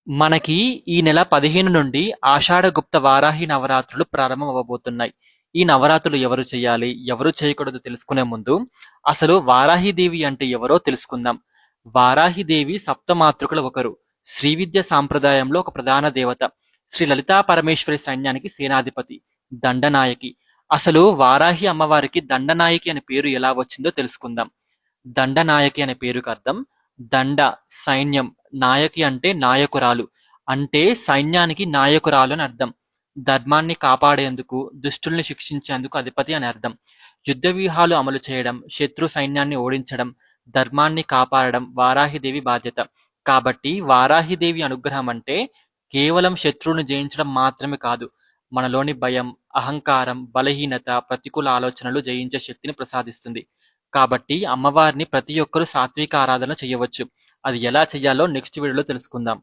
మనకి ఈ నెల 15 నుండి ఆషాఢగుప్త వారాహి నవరాత్రులు ప్రారంభం అవ్వబోతున్నాయి. ఈ నవరాత్రులు ఎవరు చేయాలి? ఎవరు చేయకూడదో తెలుసుకునే ముందు అసలు వారాహిదేవి అంటే ఎవరో తెలుసుకుందాం. వారాహిదేవి సప్తమాతృకలో ఒకరు. శ్రీవిద్య సాంప్రదాయంలో ఒక ప్రధాన దేవత. శ్రీ లలితా పరమేశ్వరి సైన్యానికి సేనాధిపతి, దండనాయకి. అసలు వారాహి అమ్మవారికి దండనాయకి అనే పేరు ఎలా వచ్చిందో తెలుసుకుందాం. దండనాయకి అనే పేరుకి అర్థం దండ, సైన్యం, నాయకి అంటే నాయకురాలు. అంటే సైన్యానికి నాయకురాలు అని అర్థం. ధర్మాన్ని కాపాడేందుకు, దుష్టుల్ని శిక్షించేందుకు అధిపతి అని అర్థం. యుద్ధ వ్యూహాలు అమలు చేయడం, శత్రు సైన్యాన్ని ఓడించడం, ధర్మాన్ని కాపాడడం వారాహిదేవి బాధ్యత. కాబట్టి వారాహిదేవి అనుగ్రహం అంటే కేవలం శత్రువుని జయించడం మాత్రమే కాదు, మనలోని భయం, అహంకారం, బలహీనత, ప్రతికూల ఆలోచనలు జయించే శక్తిని ప్రసాదిస్తుంది. కాబట్టి అమ్మవారిని ప్రతి ఒక్కరూ సాత్విక ఆరాధన చేయవచ్చు. అది ఎలా చెయ్యాలో నెక్స్ట్ వీడియోలో తెలుసుకుందాం.